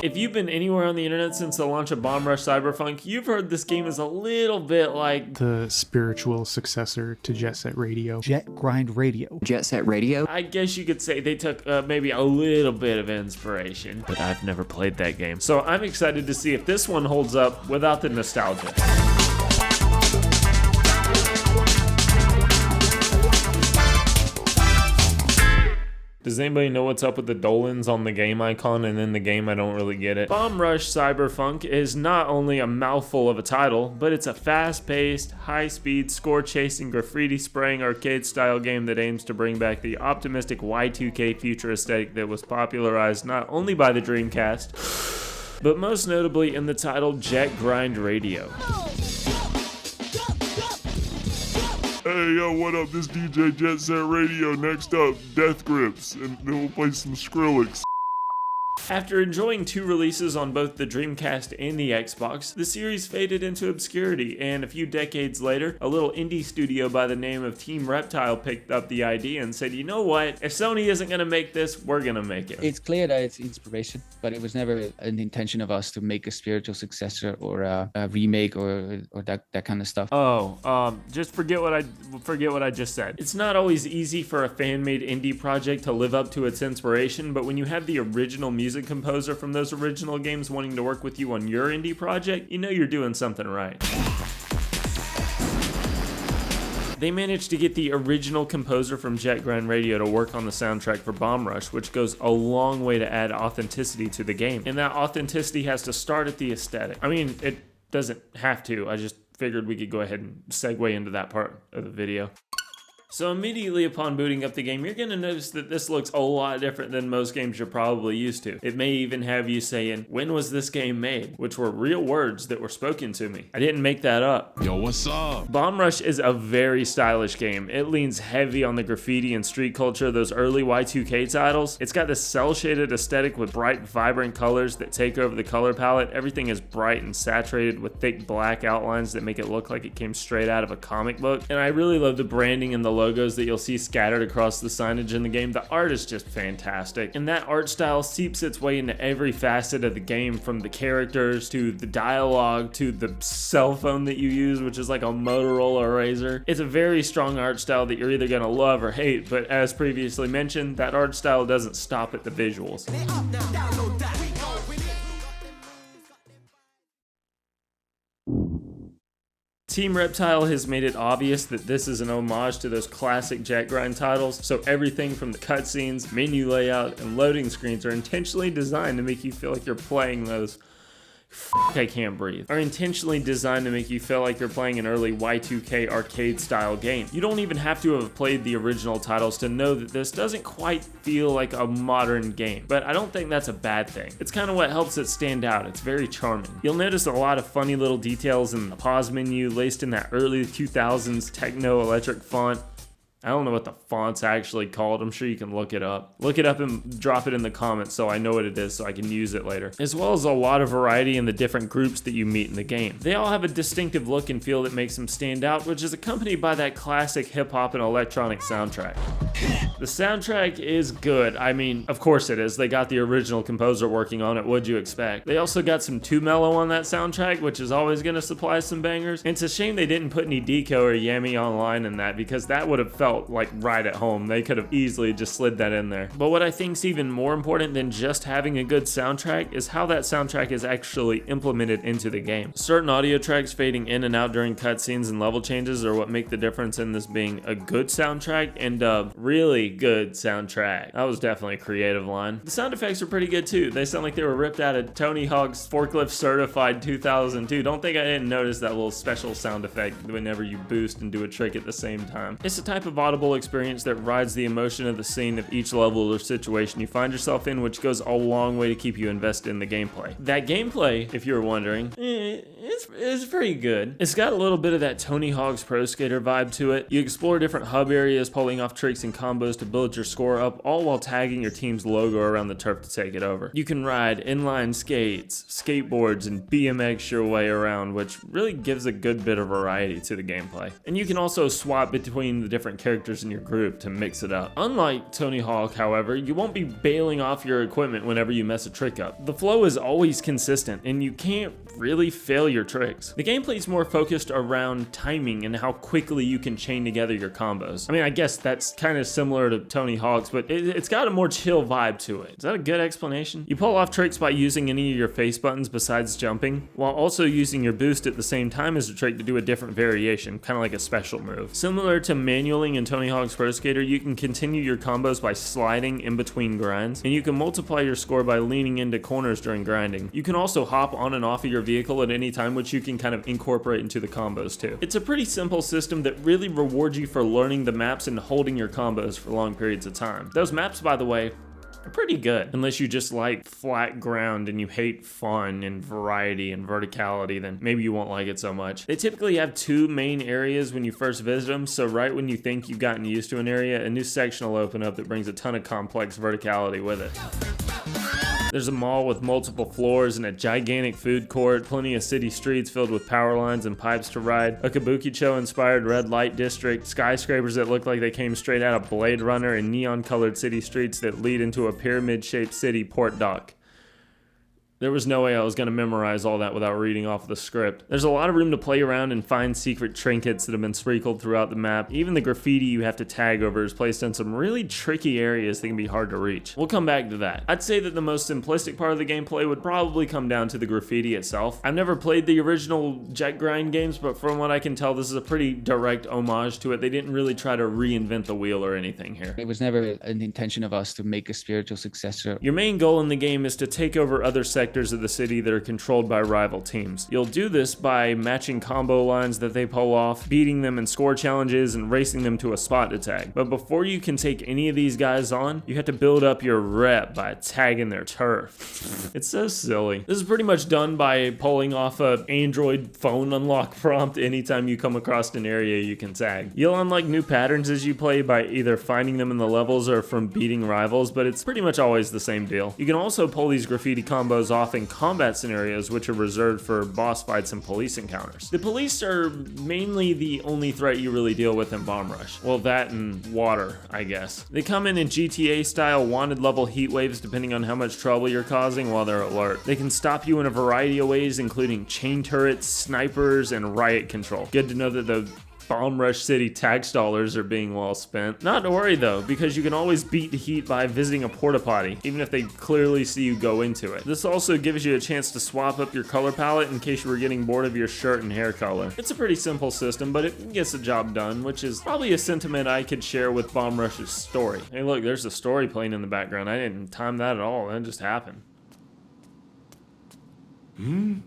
If you've been anywhere on the internet since the launch of Bomb Rush Cyberfunk, you've heard this game is a little bit like the spiritual successor to Jet Set Radio. Jet Grind Radio. Jet Set Radio? I guess you could say they took maybe a little bit of inspiration, but I've never played that game. So I'm excited to see if this one holds up without the nostalgia. Does anybody know what's up with the Dolans on the game icon and in the game? I don't really get it. Bomb Rush Cyberfunk is not only a mouthful of a title, but it's a fast-paced, high-speed, score-chasing, graffiti-spraying arcade-style game that aims to bring back the optimistic Y2K future aesthetic that was popularized not only by the Dreamcast, but most notably in the title Jet Grind Radio. Hey, yo, what up? This DJ Jet Set Radio. Next up, Death Grips, and then we'll play some Skrillex. After enjoying 2 releases on both the Dreamcast and the Xbox, the series faded into obscurity, and a few decades later, a little indie studio by the name of Team Reptile picked up the idea and said, you know what, if Sony isn't going to make this, we're going to make it. It's clear that it's inspiration, but it was never an intention of us to make a spiritual successor or a remake or that kind of stuff. Just forget what I just said. It's not always easy for a fan-made indie project to live up to its inspiration, but when you have the original music composer from those original games wanting to work with you on your indie project, you know you're doing something right. They managed to get the original composer from Jet Grind Radio to work on the soundtrack for Bomb Rush, which goes a long way to add authenticity to the game. And that authenticity has to start at the aesthetic. I mean, it doesn't have to. I just figured we could go ahead and segue into that part of the video. So immediately upon booting up the game, you're going to notice that this looks a lot different than most games you're probably used to. It may even have you saying, when was this game made? Which were real words that were spoken to me. I didn't make that up. Yo, what's up? Bomb Rush is a very stylish game. It leans heavy on the graffiti and street culture of those early Y2K titles. It's got this cel-shaded aesthetic with bright, vibrant colors that take over the color palette. Everything is bright and saturated with thick black outlines that make it look like it came straight out of a comic book. And I really love the branding and the logos that you'll see scattered across the signage in the game. The art is just fantastic, and that art style seeps its way into every facet of the game, from the characters to the dialogue to the cell phone that you use, which is like a Motorola Razr. It's a very strong art style that you're either gonna love or hate, but as previously mentioned, that art style doesn't stop at the visuals. Team Reptile has made it obvious that this is an homage to those classic Jet Grind titles, so everything from the cutscenes, menu layout, and loading screens are intentionally designed to make you feel like you're playing those I can't breathe, are intentionally designed to make you feel like you're playing an early Y2K arcade style game. You don't even have to have played the original titles to know that this doesn't quite feel like a modern game, but I don't think that's a bad thing. It's kind of what helps it stand out. It's very charming. You'll notice a lot of funny little details in the pause menu laced in that early 2000s techno electric font. I don't know what the font's actually called. I'm sure you can look it up. Look it up and drop it in the comments so I know what it is so I can use it later. As well as a lot of variety in the different groups that you meet in the game. They all have a distinctive look and feel that makes them stand out, which is accompanied by that classic hip-hop and electronic soundtrack. The soundtrack is good. I mean, of course it is. They got the original composer working on it. What'd you expect? They also got some 2 Mellow on that soundtrack, which is always going to supply some bangers. And it's a shame they didn't put any Deco or Yami Online in that, because that would have felt like right at home. They could have easily just slid that in there. But what I think is even more important than just having a good soundtrack is how that soundtrack is actually implemented into the game. Certain audio tracks fading in and out during cutscenes and level changes are what make the difference in this being a good soundtrack and a really good soundtrack. That was definitely a creative line. The sound effects are pretty good too. They sound like they were ripped out of Tony Hawk's Forklift Certified 2002. Don't think I didn't notice that little special sound effect whenever you boost and do a trick at the same time. It's a type of audible experience that rides the emotion of the scene of each level or situation you find yourself in, which goes a long way to keep you invested in the gameplay. That gameplay, if you were wondering, it's pretty good. It's got a little bit of that Tony Hawk's Pro Skater vibe to it. You explore different hub areas, pulling off tricks and combos to build your score up, all while tagging your team's logo around the turf to take it over. You can ride inline skates, skateboards, and BMX your way around, which really gives a good bit of variety to the gameplay. And you can also swap between the different characters characters in your group to mix it up. Unlike Tony Hawk, however, you won't be bailing off your equipment whenever you mess a trick up. The flow is always consistent, and you can't really fail your tricks. The gameplay is more focused around timing and how quickly you can chain together your combos. I mean, I guess that's kind of similar to Tony Hawk's, but it's got a more chill vibe to it. Is that a good explanation? You pull off tricks by using any of your face buttons besides jumping, while also using your boost at the same time as a trick to do a different variation, kind of like a special move. Similar to manualing in Tony Hawk's Pro Skater, you can continue your combos by sliding in between grinds, and you can multiply your score by leaning into corners during grinding. You can also hop on and off of your vehicle at any time, which you can kind of incorporate into the combos too. It's a pretty simple system that really rewards you for learning the maps and holding your combos for long periods of time. Those maps, by the way, are pretty good. Unless you just like flat ground and you hate fun and variety and verticality, then maybe you won't like it so much. They typically have two main areas when you first visit them, so right when you think you've gotten used to an area, a new section will open up that brings a ton of complex verticality with it. There's a mall with multiple floors and a gigantic food court, plenty of city streets filled with power lines and pipes to ride, a Kabukicho-inspired red light district, skyscrapers that look like they came straight out of Blade Runner, and neon-colored city streets that lead into a pyramid-shaped city port dock. There was no way I was going to memorize all that without reading off the script. There's a lot of room to play around and find secret trinkets that have been sprinkled throughout the map. Even the graffiti you have to tag over is placed in some really tricky areas that can be hard to reach. We'll come back to that. I'd say that the most simplistic part of the gameplay would probably come down to the graffiti itself. I've never played the original Jet Grind games, but from what I can tell, this is a pretty direct homage to it. They didn't really try to reinvent the wheel or anything here. It was never an intention of us to make a spiritual successor. Your main goal in the game is to take over other sectors of the city that are controlled by rival teams. You'll do this by matching combo lines that they pull off, beating them in score challenges, and racing them to a spot to tag. But before you can take any of these guys on, you have to build up your rep by tagging their turf. It's so silly. This is pretty much done by pulling off a Android phone unlock prompt anytime you come across an area you can tag. You'll unlock new patterns as you play by either finding them in the levels or from beating rivals, but it's pretty much always the same deal. You can also pull these graffiti combos off in combat scenarios, which are reserved for boss fights and police encounters. The police are mainly the only threat you really deal with in Bomb Rush. Well, that and water, I guess. They come in GTA style wanted level heat waves depending on how much trouble you're causing while they're alert. They can stop you in a variety of ways, including chain turrets, snipers, and riot control. Good to know that the Bomb Rush City tax dollars are being well spent. Not to worry though, because you can always beat the heat by visiting a porta potty, even if they clearly see you go into it. This also gives you a chance to swap up your color palette in case you were getting bored of your shirt and hair color. It's a pretty simple system, but it gets the job done, which is probably a sentiment I could share with Bomb Rush's story. Hey look, there's a story playing in the background. I didn't time that at all, that just happened.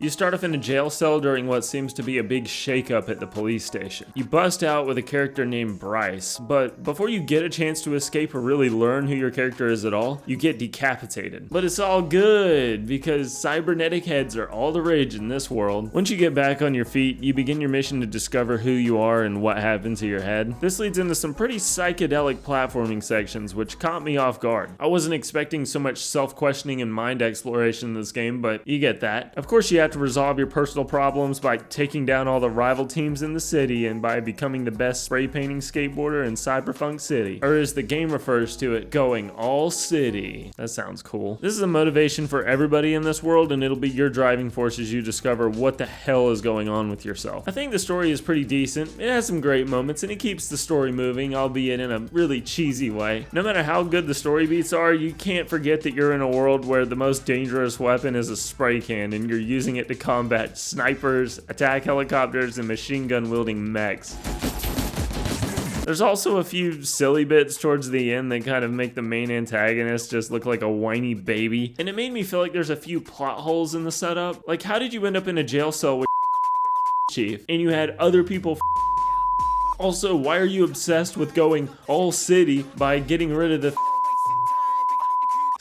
You start off in a jail cell during what seems to be a big shakeup at the police station. You bust out with a character named Bryce, but before you get a chance to escape or really learn who your character is at all, you get decapitated. But it's all good, because cybernetic heads are all the rage in this world. Once you get back on your feet, you begin your mission to discover who you are and what happened to your head. This leads into some pretty psychedelic platforming sections, which caught me off guard. I wasn't expecting so much self-questioning and mind exploration in this game, but you get that. Of course, you have to resolve your personal problems by taking down all the rival teams in the city and by becoming the best spray painting skateboarder in Cyberfunk City. Or as the game refers to it, going all city. That sounds cool. This is a motivation for everybody in this world, and it'll be your driving force as you discover what the hell is going on with yourself. I think the story is pretty decent. It has some great moments, and it keeps the story moving, albeit in a really cheesy way. No matter how good the story beats are, you can't forget that you're in a world where the most dangerous weapon is a spray can, and you're using it to combat snipers, attack helicopters, and machine gun wielding mechs. There's also a few silly bits towards the end that kind of make the main antagonist just look like a whiny baby, and it made me feel like there's a few plot holes in the setup. Like, how did you end up in a jail cell with Chief and you had other people? Also, why are you obsessed with going all city by getting rid of the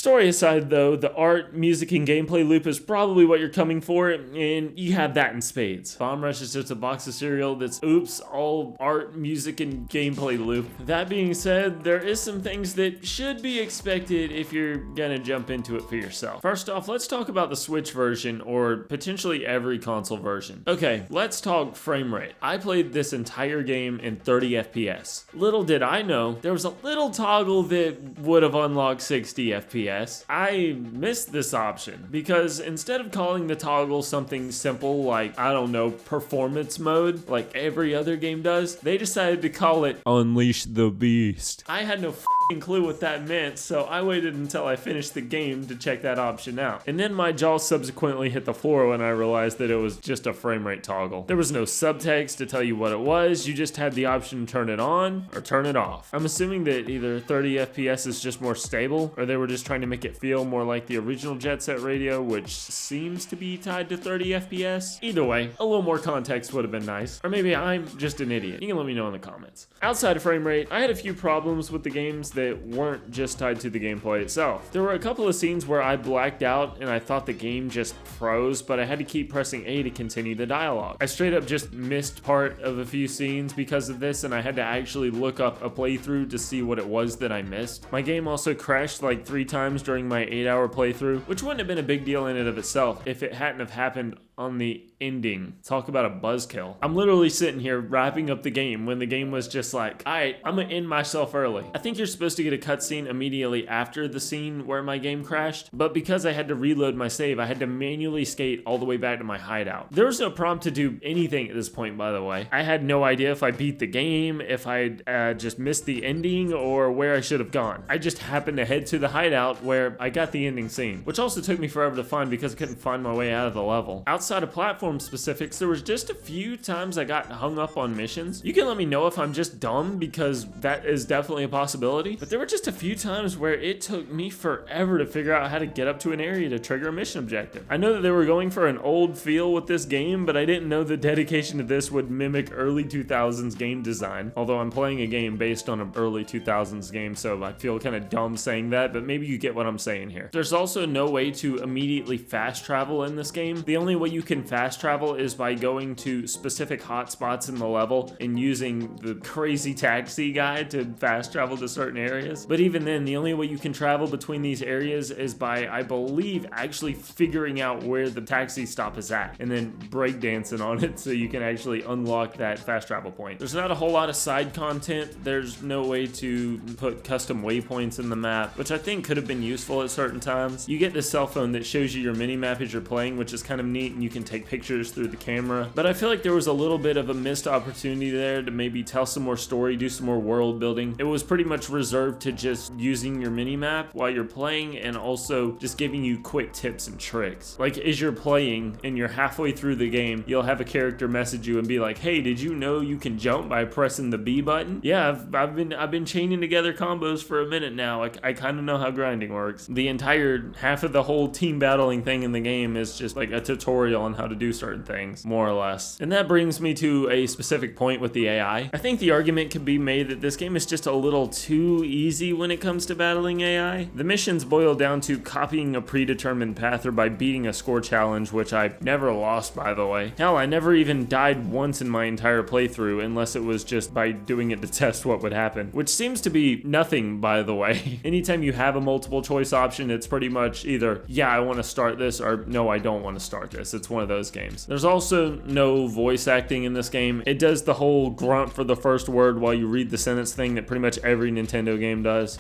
Story aside though, the art, music, and gameplay loop is probably what you're coming for, and you have that in spades. Bomb Rush is just a box of cereal that's all art, music, and gameplay loop. That being said, there is some things that should be expected if you're gonna jump into it for yourself. First off, let's talk about the Switch version, or potentially every console version. Okay, let's talk frame rate. I played this entire game in 30 FPS. Little did I know, there was a little toggle that would have unlocked 60 FPS. I missed this option because instead of calling the toggle something simple like, I don't know, performance mode, like every other game does, they decided to call it Unleash the Beast. I had no clue what that meant, so I waited until I finished the game to check that option out. And then my jaw subsequently hit the floor when I realized that it was just a frame rate toggle. There was no subtext to tell you what it was, you just had the option to turn it on or turn it off. I'm assuming that either 30 FPS is just more stable, or they were just trying to make it feel more like the original Jet Set Radio, which seems to be tied to 30 FPS. Either way, a little more context would have been nice. Or maybe I'm just an idiot. You can let me know in the comments. Outside of frame rate, I had a few problems with the games that weren't just tied to the gameplay itself. There were a couple of scenes where I blacked out and I thought the game just froze, but I had to keep pressing A to continue the dialogue. I straight up just missed part of a few scenes because of this, and I had to actually look up a playthrough to see what it was that I missed. My game also crashed like 3 times during my 8-hour playthrough, which wouldn't have been a big deal in and of itself if it hadn't have happened on the ending. Talk about a buzzkill. I'm literally sitting here wrapping up the game when the game was just like, alright, I'm gonna end myself early. I think you're supposed to get a cutscene immediately after the scene where my game crashed, but because I had to reload my save, I had to manually skate all the way back to my hideout. There was no prompt to do anything at this point, by the way. I had no idea if I beat the game, if I just missed the ending, or where I should have gone. I just happened to head to the hideout where I got the ending scene, which also took me forever to find because I couldn't find my way out of the level. Outside of platform specifics, there was just a few times I got hung up on missions. You can let me know if I'm just dumb, because that is definitely a possibility, but there were just a few times where it took me forever to figure out how to get up to an area to trigger a mission objective. I know that they were going for an old feel with this game, but I didn't know the dedication to this would mimic early 2000s game design, although I'm playing a game based on an early 2000s game, so I feel kind of dumb saying that, but maybe you get what I'm saying here. There's also no way to immediately fast travel in this game. The only way you can fast travel is by going to specific hotspots in the level and using the crazy taxi guide to fast travel to certain areas. But even then, the only way you can travel between these areas is by, I believe, actually figuring out where the taxi stop is at and then breakdancing on it so you can actually unlock that fast travel point. There's not a whole lot of side content. There's no way to put custom waypoints in the map, which I think could have been useful at certain times. You get this cell phone that shows you your mini-map as you're playing, which is kind of neat, and you can take pictures through the camera. But I feel like there was a little bit of a missed opportunity there to maybe tell some more story, do some more world building. It was pretty much reserved to just using your mini-map while you're playing, and also just giving you quick tips and tricks. Like, as you're playing and you're halfway through the game, you'll have a character message you and be like, hey, did you know you can jump by pressing the B button? Yeah, I've been chaining together combos for a minute now. I kind of know how grinding works. The entire half of the whole team battling thing in the game is just like a tutorial on how to do certain things, more or less. And that brings me to a specific point with the AI. I think the argument could be made that this game is just a little too easy when it comes to battling AI. The missions boil down to copying a predetermined path or by beating a score challenge, which I never lost, by the way. Hell, I never even died once in my entire playthrough, unless it was just by doing it to test what would happen, which seems to be nothing, by the way. Anytime you have a multiple choice option, it's pretty much either, yeah, I want to start this, or no, I don't want to start this. It's one of those games. There's also no voice acting in this game. It does the whole grunt for the first word while you read the sentence thing that pretty much every Nintendo game does.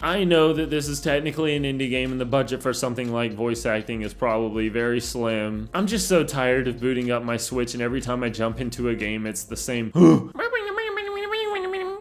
I know that this is technically an indie game and the budget for something like voice acting is probably very slim. I'm just so tired of booting up my Switch and every time I jump into a game, it's the same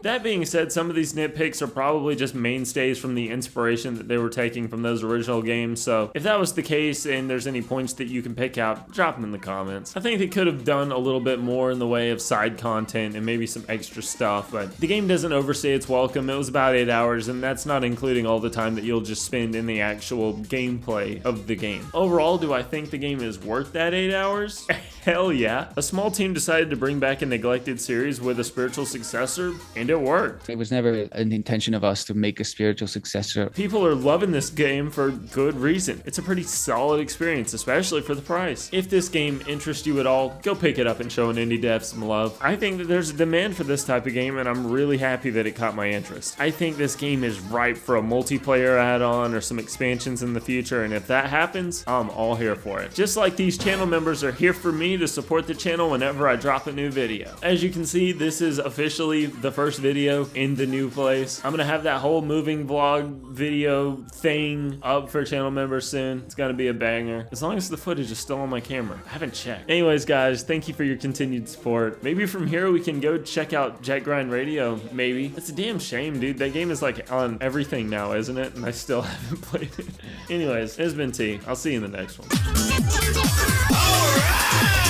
That being said, some of these nitpicks are probably just mainstays from the inspiration that they were taking from those original games, so if that was the case and there's any points that you can pick out, drop them in the comments. I think they could have done a little bit more in the way of side content and maybe some extra stuff, but the game doesn't overstay its welcome. It was about 8 hours, and that's not including all the time that you'll just spend in the actual gameplay of the game. Overall, do I think the game is worth that 8 hours? Hell yeah. A small team decided to bring back a neglected series with a spiritual successor, and it worked. It was never an intention of us to make a spiritual successor. People are loving this game for good reason. It's a pretty solid experience, especially for the price. If this game interests you at all, go pick it up and show an indie dev some love. I think that there's a demand for this type of game, and I'm really happy that it caught my interest. I think this game is ripe for a multiplayer add-on or some expansions in the future, and if that happens, I'm all here for it. Just like these channel members are here for me to support the channel whenever I drop a new video. As you can see, this is officially the first video in the new place. I'm gonna have that whole moving vlog video thing up for channel members soon. It's gonna be a banger. As long as the footage is still on my camera. I haven't checked. Anyways, guys, thank you for your continued support. Maybe from here we can go check out Jet Grind Radio, maybe. It's a damn shame, dude. That game is like on everything now, isn't it? And I still haven't played it. Anyways, it's been T. I'll see you in the next one. Alright!